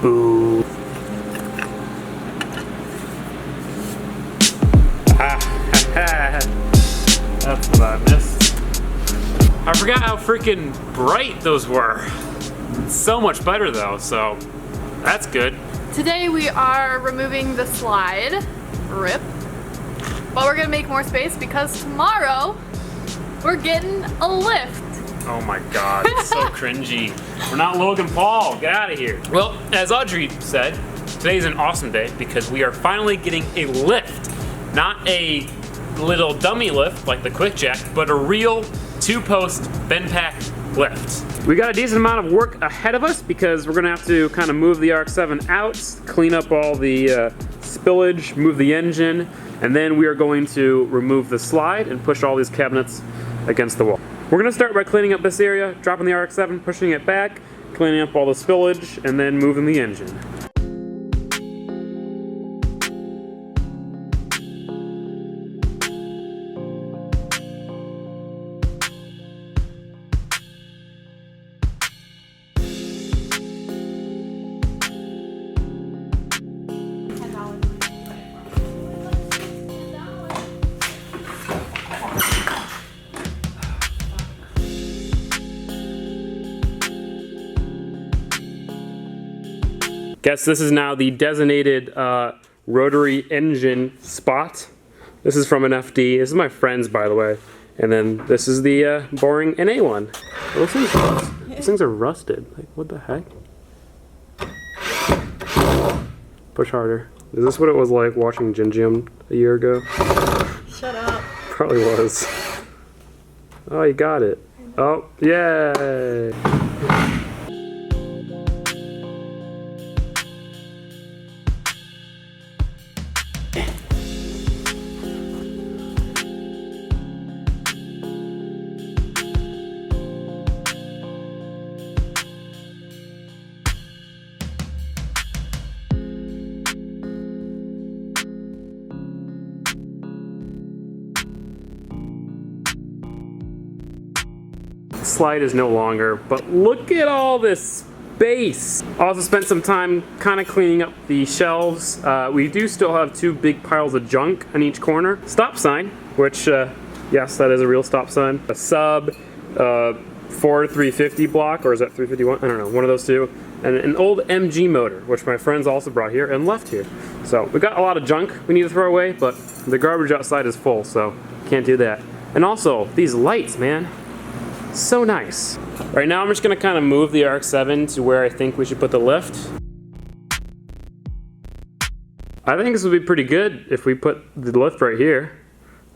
Boo. That's what I missed. I forgot how freaking bright those were. It's so much better though, so that's good. Today we are removing the slide, RIP, but we're gonna make more space because tomorrow we're getting a lift. Oh my god, it's so cringy. We're not Logan Paul, get out of here. Well, as Audrey said, today's an awesome day because we are finally getting a lift. Not a little dummy lift like the Quick Jack, but a real 2-post bend pack lift. We got a decent amount of work ahead of us because we're gonna have to kind of move the RX-7 out, clean up all the spillage, move the engine, and then we are going to remove the slide and push all these cabinets against the wall. We're gonna start by cleaning up this area, dropping the RX-7, pushing it back, cleaning up all the spillage, and then moving the engine. Guess this is now the designated rotary engine spot. This is from an FD. This is my friend's, by the way. And then this is the boring NA one. Those things are rusted. Like, what the heck? Push harder. Is this what it was like watching Gingium a year ago? Shut up. Probably was. Oh, you got it. Oh, yay! Slide is no longer, but look at all this space. Also spent some time kind of cleaning up the shelves. We do still have 2 big piles of junk on each corner. Stop sign, which yes, that is a real stop sign. A sub, Ford 350 block, or is that 351? I don't know, one of those two. And an old MG motor, which my friends also brought here and left here. So we got a lot of junk we need to throw away, but the garbage outside is full, so can't do that. And also, these lights, man. So nice. Right now I'm just gonna kind of move the RX-7 to where I think we should put the lift. I think this would be pretty good if we put the lift right here.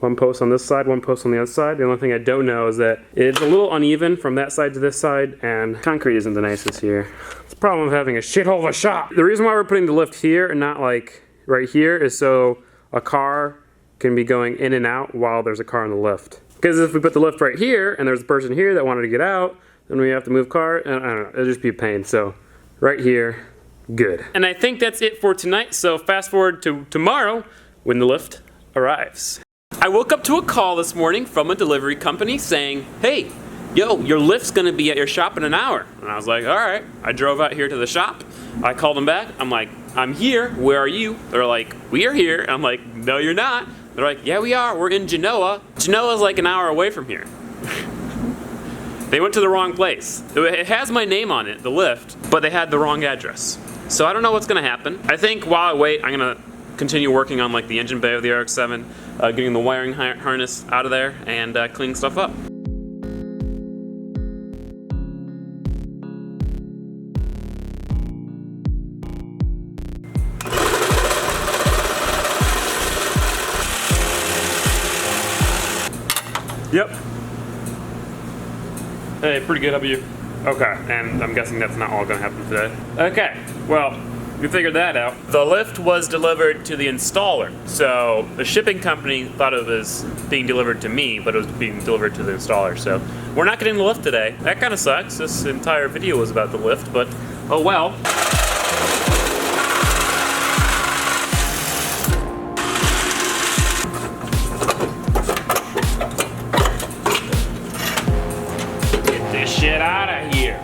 1 post on this side, 1 post on the other side. The only thing I don't know is that it's a little uneven from that side to this side, and concrete isn't the nicest here. It's the problem of having a shithole of a shop. The reason why we're putting the lift here and not like right here is so a car can be going in and out while there's a car on the lift. Because if we put the lift right here and there's a person here that wanted to get out, then we have to move car, and I don't know, it'll just be a pain. So right here, good. And I think that's it for tonight, so fast forward to tomorrow when the lift arrives. I woke up to a call this morning from a delivery company saying, hey, yo, your lift's gonna be at your shop in an hour. And I was like, all right. I drove out here to the shop. I called them back. I'm like, I'm here, where are you? They're like, we are here. I'm like, no, you're not. They're like, yeah, we are. We're in Genoa. Genoa's like an hour away from here. They went to the wrong place. It has my name on it, the lift, but they had the wrong address. So I don't know what's gonna happen. I think while I wait, I'm gonna continue working on like the engine bay of the RX-7, getting the wiring harness out of there, and cleaning stuff up. Yep. Hey, pretty good, how about you? Okay, and I'm guessing that's not all gonna happen today. Okay, well, we figured that out. The lift was delivered to the installer. So the shipping company thought it was being delivered to me, but it was being delivered to the installer. So we're not getting the lift today. That kind of sucks. This entire video was about the lift, but oh well. Get this shit out of here.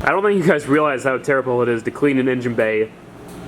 I don't think you guys realize how terrible it is to clean an engine bay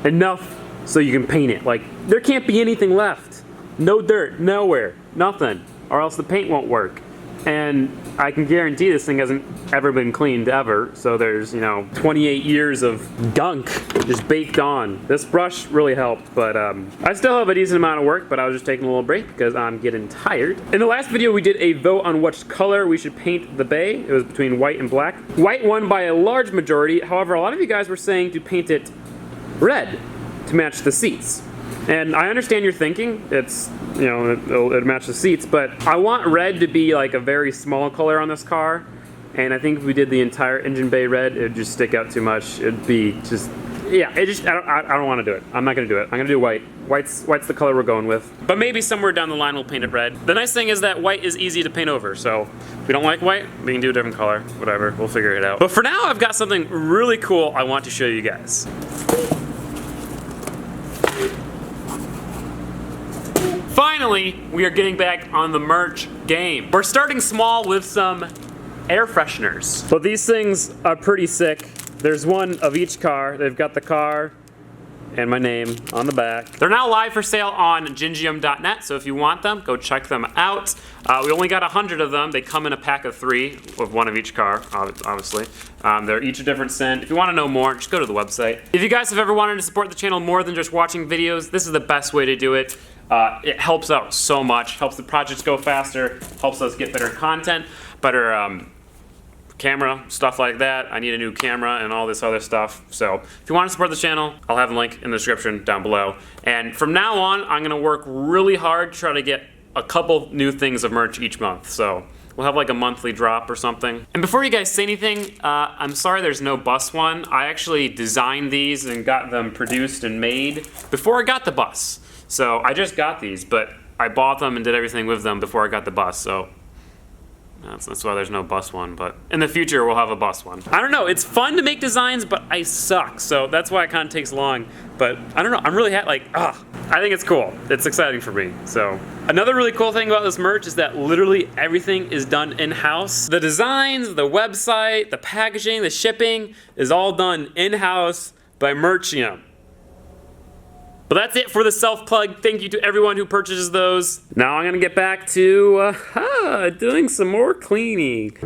enough so you can paint it. Like, there can't be anything left. No dirt, nowhere, nothing, or else the paint won't work. And I can guarantee this thing hasn't ever been cleaned ever, so there's, 28 years of gunk just baked on. This brush really helped, but I still have a decent amount of work, but I was just taking a little break because I'm getting tired. In the last video, we did a vote on which color we should paint the bay. It was between white and black. White won by a large majority. However, a lot of you guys were saying to paint it red to match the seats. And I understand your thinking, it's, it'll match the seats, but I want red to be like a very small color on this car, and I think if we did the entire engine bay red, it'd just stick out too much. It'd be just, I don't want to do it. I'm not going to do it. I'm going to do white. White's the color we're going with. But maybe somewhere down the line we'll paint it red. The nice thing is that white is easy to paint over, so if we don't like white, we can do a different color, whatever, we'll figure it out. But for now, I've got something really cool I want to show you guys. Finally, we are getting back on the merch game. We're starting small with some air fresheners. But these things are pretty sick. There's one of each car. They've got the car and my name on the back. They're now live for sale on Gingium.net, so if you want them, go check them out. We only got 100 of them. They come in a pack of 3 with one of each car, obviously. They're each a different scent. If you want to know more, just go to the website. If you guys have ever wanted to support the channel more than just watching videos, this is the best way to do it. It helps out so much, helps the projects go faster, helps us get better content, better camera, stuff like that. I need a new camera and all this other stuff. So if you want to support the channel, I'll have a link in the description down below. And from now on, I'm going to work really hard to try to get a couple new things of merch each month. So we'll have like a monthly drop or something. And before you guys say anything, I'm sorry there's no bus one. I actually designed these and got them produced and made before I got the bus. So I just got these, but I bought them and did everything with them before I got the bus, so that's why there's no bus one, but in the future we'll have a bus one. I don't know, it's fun to make designs, but I suck, so that's why it kind of takes long, but I don't know, I'm really I think it's cool. It's exciting for me, so. Another really cool thing about this merch is that literally everything is done in-house. The designs, the website, the packaging, the shipping is all done in-house by Merchium. But that's it for the self-plug. Thank you to everyone who purchases those. Now I'm gonna get back to doing some more cleaning.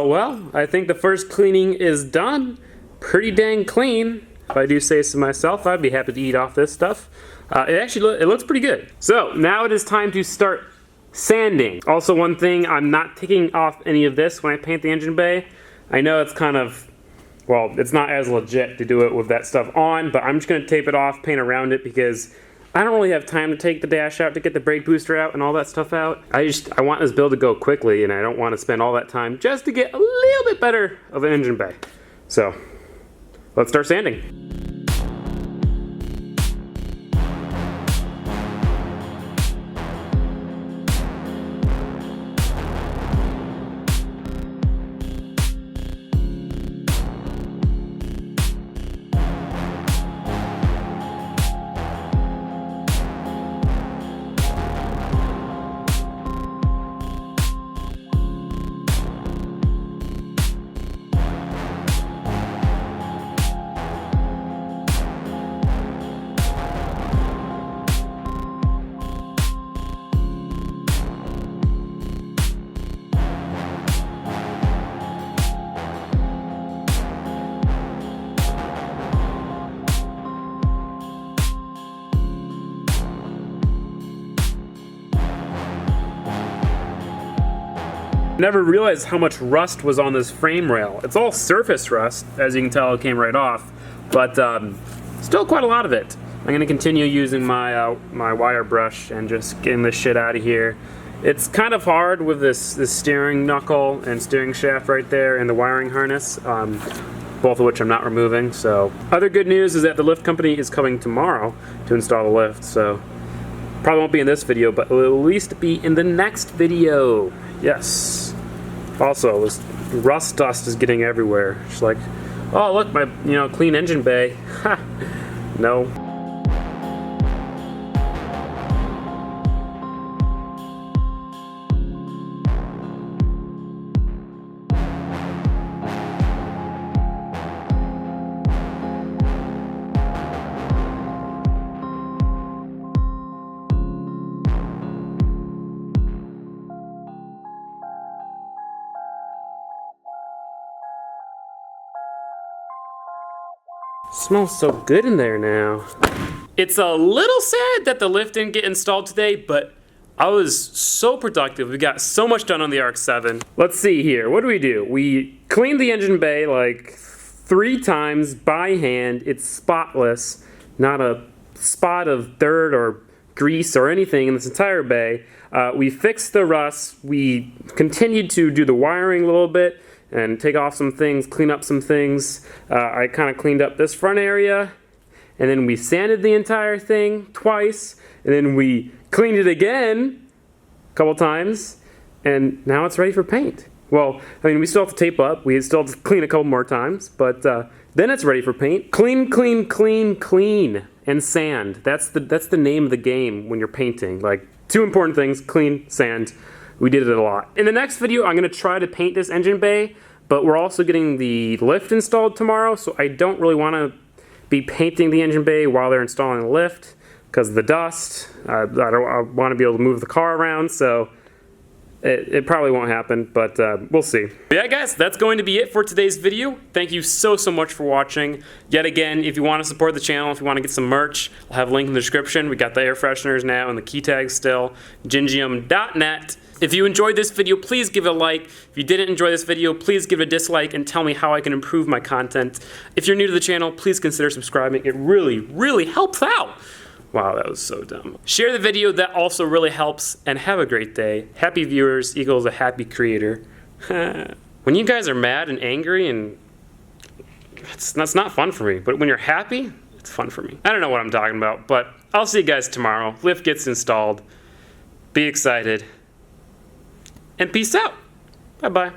Well, I think the first cleaning is done. Pretty dang clean. If I do say so myself, I'd be happy to eat off this stuff. It looks pretty good. So now it is time to start sanding. Also one thing, I'm not taking off any of this when I paint the engine bay. I know it's kind of, well, it's not as legit to do it with that stuff on, but I'm just gonna tape it off, paint around it, because I don't really have time to take the dash out to get the brake booster out and all that stuff out. I want this build to go quickly, and I don't want to spend all that time just to get a little bit better of an engine bay. So let's start sanding. Never realized how much rust was on this frame rail. It's all surface rust, as you can tell it came right off, but still quite a lot of it. I'm gonna continue using my my wire brush and just getting this shit out of here. It's kind of hard with this steering knuckle and steering shaft right there and the wiring harness. both of which I'm not removing. So other good news is that the lift company is coming tomorrow to install the lift. So probably won't be in this video, but it will at least be in the next video. Yes. Also, this rust dust is getting everywhere. It's like, oh look, my clean engine bay. Ha. No. Smells so good in there now. It's a little sad that the lift didn't get installed today, but I was so productive. We got so much done on the ARC-7. Let's see here. What do? We cleaned the engine bay like 3 times by hand. It's spotless. Not a spot of dirt or grease or anything in this entire bay. We fixed the rust. We continued to do the wiring a little bit and take off some things, clean up some things. I kind of cleaned up this front area, and then we sanded the entire thing twice, and then we cleaned it again a couple times, and now it's ready for paint. Well, I mean, we still have to tape up. We still have to clean a couple more times, but then it's ready for paint. Clean, clean, clean, clean, and sand. That's the name of the game when you're painting. Like, 2 important things: clean, sand. We did it a lot. In the next video, I'm gonna try to paint this engine bay, but we're also getting the lift installed tomorrow, so I don't really wanna be painting the engine bay while they're installing the lift because of the dust. I wanna be able to move the car around, so it probably won't happen, but we'll see. But yeah, guys, that's going to be it for today's video. Thank you so much for watching. Yet again, if you want to support the channel, if you want to get some merch, I'll have a link in the description. We got the air fresheners now and the key tags still. Gingium.net. If you enjoyed this video, please give it a like. If you didn't enjoy this video, please give it a dislike and tell me how I can improve my content. If you're new to the channel, please consider subscribing. It really helps out. Wow, that was so dumb. Share the video, that also really helps, and have a great day. Happy viewers equals a happy creator. When you guys are mad and angry, and that's not fun for me, but when you're happy, it's fun for me. I don't know what I'm talking about, but I'll see you guys tomorrow. Lift gets installed. Be excited. And peace out. Bye-bye.